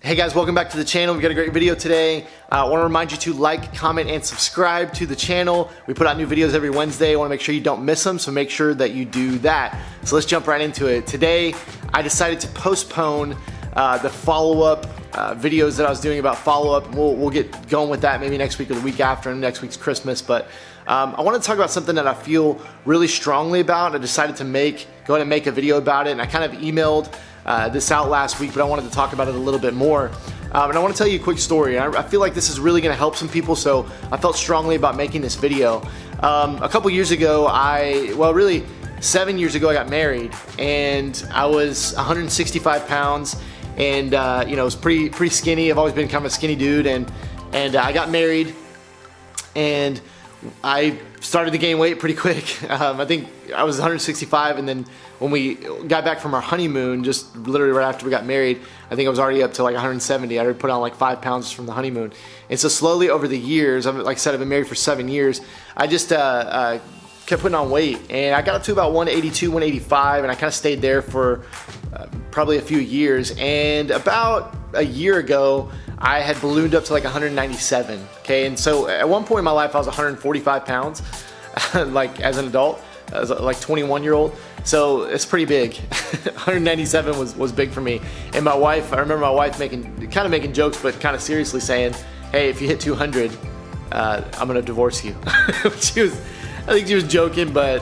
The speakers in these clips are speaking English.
Hey guys, welcome back to the channel. We've got a great video today. I want to remind you to like, comment, and subscribe to the channel. We put out new videos every Wednesday. I want to make sure you don't miss them, so make sure that you do that. So let's jump right into it. Today, I decided to postpone the follow-up videos that I was doing about follow-up. We'll get going with that maybe next week or the week after, and next week's Christmas. But I want to talk about something that I feel really strongly about. I decided to go ahead and make a video about it, and I kind of emailed this out last week, but I wanted to talk about it a little bit more. And I want to tell you a quick story. I feel like this is really going to help some people, so I felt strongly about making this video. A couple years ago, really 7 years ago, I got married, and I was 165 pounds, and I was pretty skinny. I've always been kind of a skinny dude, and I got married, and I started to gain weight pretty quick. I think I was 165, and then when we got back from our honeymoon, just literally right after we got married, I think I was already up to like 170. I already put on like 5 pounds from the honeymoon. And so slowly over the years, like I said, I've been married for 7 years, I just kept putting on weight, and I got up to about 182, 185, and I kind of stayed there for probably a few years. And about a year ago, I had ballooned up to like 197, okay? And so at one point in my life, I was 145 pounds, like as an adult, as like 21-year-old. So it's pretty big. 197 was big for me. And my wife, I remember my wife making jokes, but kind of seriously saying, hey, if you hit 200, I'm gonna divorce you. I think she was joking, but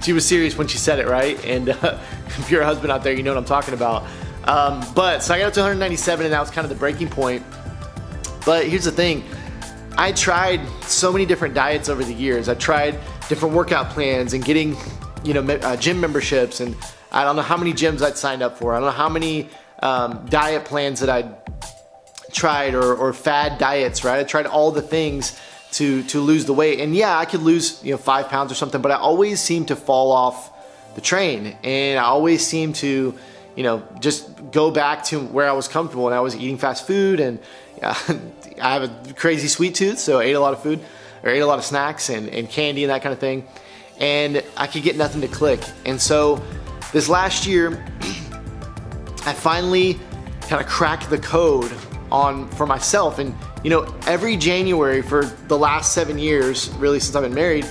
she was serious when she said it, right? And if you're a husband out there, you know what I'm talking about. So I got up to 197, and that was kind of the breaking point. But here's the thing. I tried so many different diets over the years. I tried different workout plans and getting, gym memberships, and I don't know how many gyms I'd signed up for. I don't know how many diet plans that I'd tried, or fad diets, right? I tried all the things to lose the weight, and yeah, I could lose 5 pounds or something, but I always seemed to fall off the train, and I always seemed to just go back to where I was comfortable, and I was eating fast food, and I have a crazy sweet tooth, so I ate a lot of food, or ate a lot of snacks and candy and that kind of thing, and I could get nothing to click. And so this last year, I finally kind of cracked the code for myself. And every January for the last 7 years, really since I've been married,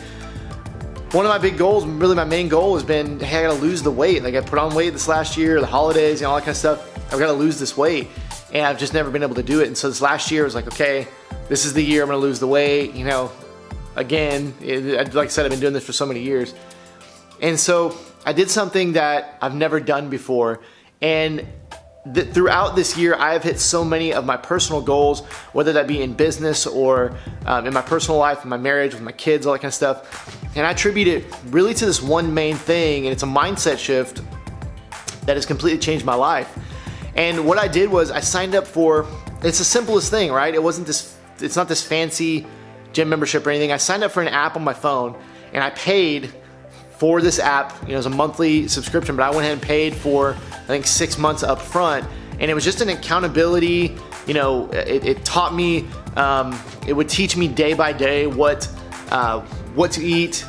one of my big goals, really my main goal, has been, hey, I gotta lose the weight. Like, I put on weight this last year, the holidays, all that kind of stuff. I've gotta lose this weight, and I've just never been able to do it. And so this last year I was like, okay, this is the year I'm gonna lose the weight. Again, like I said, I've been doing this for so many years. And so I did something that I've never done before, and throughout this year, I have hit so many of my personal goals, whether that be in business or in my personal life, in my marriage, with my kids, all that kind of stuff. And I attribute it really to this one main thing, and it's a mindset shift that has completely changed my life. And what I did was I signed up for, it's the simplest thing, right? It's not this fancy gym membership or anything. I signed up for an app on my phone, and I paid for this app. It was a monthly subscription, but I went ahead and paid for, I think, 6 months up front. And it was just an accountability. It taught me, it would teach me day by day what to eat,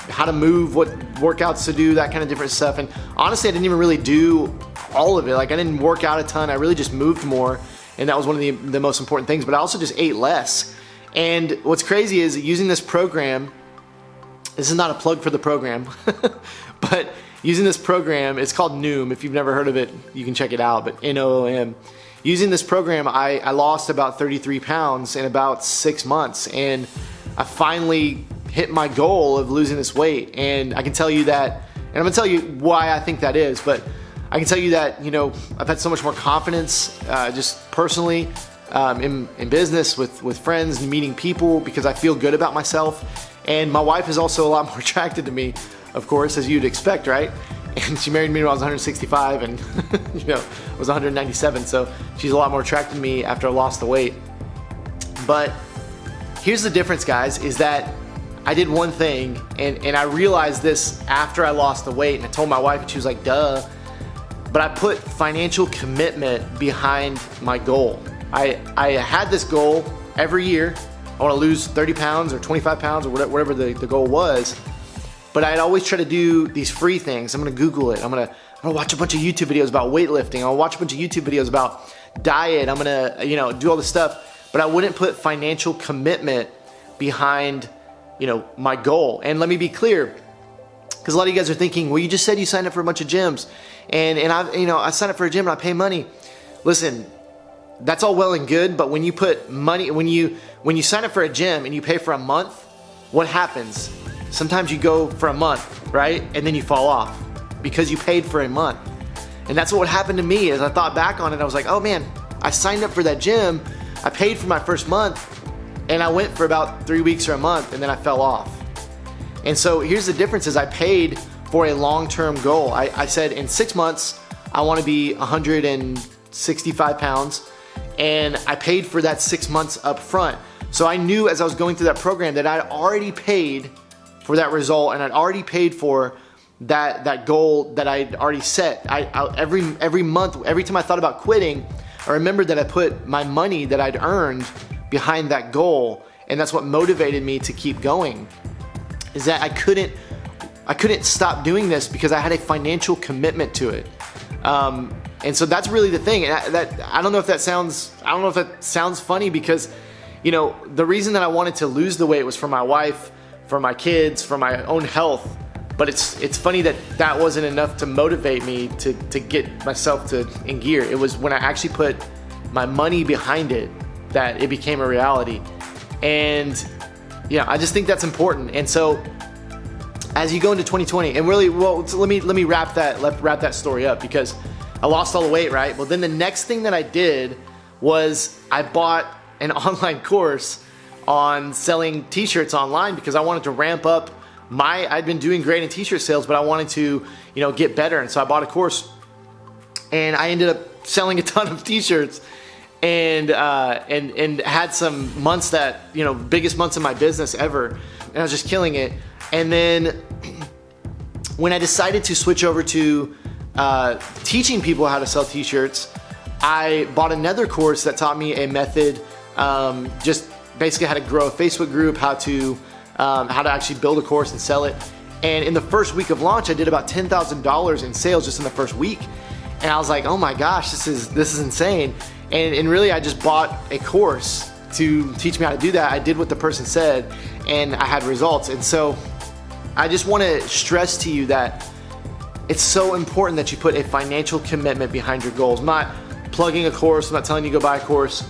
how to move, what workouts to do, that kind of different stuff. And honestly, I didn't even really do all of it. Like, I didn't work out a ton. I really just moved more, and that was one of the most important things. But I also just ate less. And what's crazy is using this program, this is not a plug for the program, but using this program, it's called Noom. If you've never heard of it, you can check it out, but Noom. Using this program, I lost about 33 pounds in about 6 months, and I finally hit my goal of losing this weight. And I can tell you that, and I'm gonna tell you why I think that is, but I can tell you that, I've had so much more confidence, just personally, in business, with friends and meeting people, because I feel good about myself. And my wife is also a lot more attracted to me, of course, as you'd expect, right? And she married me when I was 165, and I was 197, so she's a lot more attracted to me after I lost the weight. But here's the difference, guys, is that I did one thing, and I realized this after I lost the weight, and I told my wife, and she was like, duh. But I put financial commitment behind my goal. I had this goal every year. I want to lose 30 pounds or 25 pounds or whatever the goal was. But I'd always try to do these free things. I'm going to Google it. I'm going I'm gonna watch a bunch of YouTube videos about weightlifting. I'm gonna watch a bunch of YouTube videos about diet. I'm gonna, do all this stuff, but I wouldn't put financial commitment behind, my goal. And let me be clear, because a lot of you guys are thinking, well, you just said you signed up for a bunch of gyms, and I signed up for a gym and I pay money. Listen, that's all well and good, but when you put money, when you sign up for a gym and you pay for a month, what happens? Sometimes you go for a month, right? And then you fall off because you paid for a month. And that's what happened to me. As I thought back on it, I was like, oh man, I signed up for that gym, I paid for my first month, and I went for about 3 weeks or a month, and then I fell off. And so here's the difference: is I paid for a long-term goal. I said in 6 months, I want to be 165 pounds, and I paid for that 6 months up front. So I knew as I was going through that program that I'd already paid for that result, and I'd already paid for that goal that I'd already set. Every month, every time I thought about quitting, I remembered that I put my money that I'd earned behind that goal, and that's what motivated me to keep going. Is that I couldn't stop doing this because I had a financial commitment to it. And so that's really the thing. And I don't know if that sounds funny, because the reason that I wanted to lose the weight was for my wife, for my kids, for my own health. But it's funny that wasn't enough to motivate me to get myself in gear. It was when I actually put my money behind it that it became a reality. And I just think that's important. And so as you go into 2020, and really, well, let me wrap that story up, because I lost all the weight, right? Well, then the next thing that I did was I bought an online course on selling t-shirts online, because I wanted to ramp up I'd been doing great in t-shirt sales, but I wanted to, get better. And so I bought a course, and I ended up selling a ton of t-shirts, and had some months that, biggest months in my business ever. And I was just killing it. And then when I decided to switch over to teaching people how to sell t-shirts, I bought another course that taught me a method, just basically how to grow a Facebook group, how to actually build a course and sell it. And in the first week of launch, I did about $10,000 in sales just in the first week. And I was like, oh my gosh, this is insane. And really, I just bought a course to teach me how to do that. I did what the person said, and I had results. And so I just want to stress to you that it's so important that you put a financial commitment behind your goals. I'm not plugging a course, I'm not telling you to go buy a course,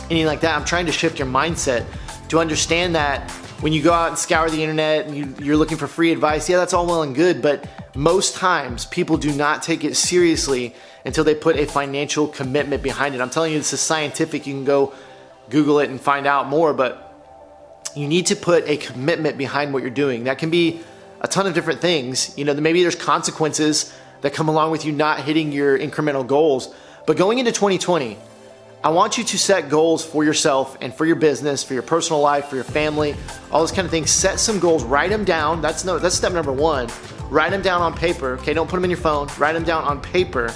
anything like that. I'm trying to shift your mindset to understand that when you go out and scour the internet and you're looking for free advice, yeah, that's all well and good, but most times people do not take it seriously until they put a financial commitment behind it. I'm telling you, this is scientific. You can go Google it and find out more, but you need to put a commitment behind what you're doing. That can be a ton of different things. Maybe there's consequences that come along with you not hitting your incremental goals. But going into 2020, I want you to set goals for yourself and for your business, for your personal life, for your family, all those kind of things. Set some goals, write them down. That's step number one. Write them down on paper. Okay, don't put them in your phone. Write them down on paper,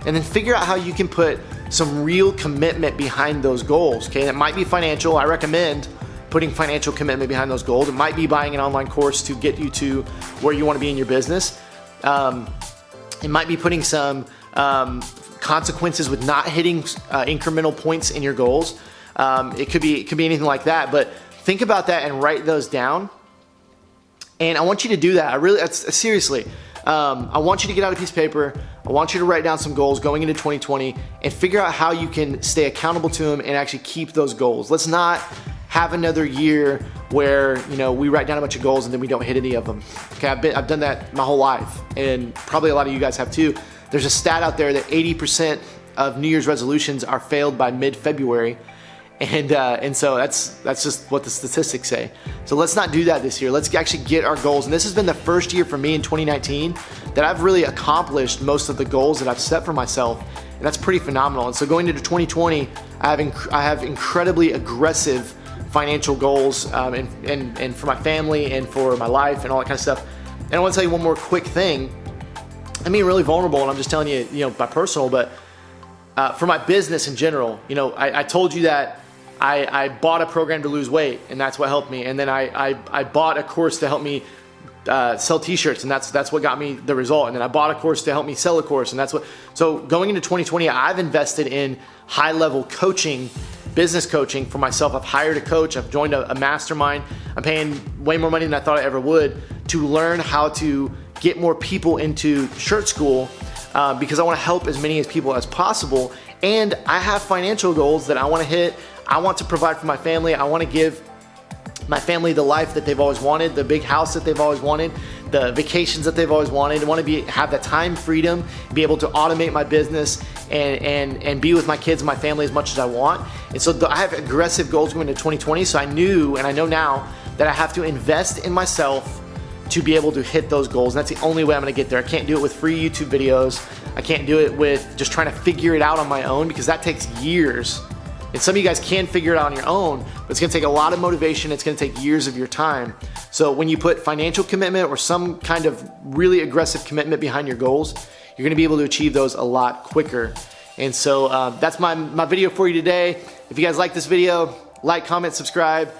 and then figure out how you can put some real commitment behind those goals. Okay, that might be financial. I recommend putting financial commitment behind those goals. It might be buying an online course to get you to where you want to be in your business. It might be putting some consequences with not hitting incremental points in your goals. It could be anything like that, but think about that and write those down. And I want you to do that. Seriously, I want you to get out a piece of paper. I want you to write down some goals going into 2020 and figure out how you can stay accountable to them and actually keep those goals. Let's not have another year where we write down a bunch of goals and then we don't hit any of them. Okay, I've done that my whole life, and probably a lot of you guys have too. There's a stat out there that 80% of New Year's resolutions are failed by mid-February, and so that's just what the statistics say. So let's not do that this year. Let's actually get our goals. And this has been the first year for me in 2019 that I've really accomplished most of the goals that I've set for myself, and that's pretty phenomenal. And so going into 2020, I have incredibly aggressive financial goals, and for my family and for my life and all that kind of stuff. And I want to tell you one more quick thing. I'm being really vulnerable, and I'm just telling you, by personal, but for my business in general, I told you that I bought a program to lose weight, and that's what helped me. And then I bought a course to help me sell t-shirts, and that's what got me the result. And then I bought a course to help me sell a course, and that's what. So going into 2020, I've invested in high-level coaching, business coaching for myself. I've hired a coach. I've joined a mastermind. I'm paying way more money than I thought I ever would to learn how to get more people into Shirt School, because I want to help as many people as possible. And I have financial goals that I want to hit. I want to provide for my family. I want to give my family the life that they've always wanted, the big house that they've always wanted, the vacations that they've always wanted. I want to have that time freedom, be able to automate my business and be with my kids and my family as much as I want. And so I have aggressive goals going into 2020. So I knew, and I know now, that I have to invest in myself to be able to hit those goals. And that's the only way I'm gonna get there. I can't do it with free YouTube videos. I can't do it with just trying to figure it out on my own, because that takes years. And some of you guys can figure it out on your own, but it's gonna take a lot of motivation. It's gonna take years of your time. So when you put financial commitment or some kind of really aggressive commitment behind your goals, you're gonna be able to achieve those a lot quicker. And so that's my video for you today. If you guys like this video, like, comment, subscribe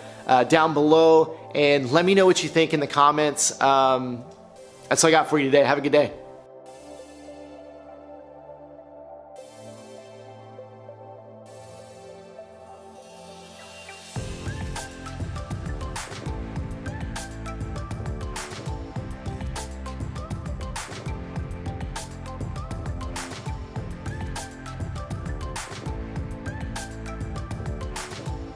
down below, and let me know what you think in the comments. That's all I got for you today. Have a good day.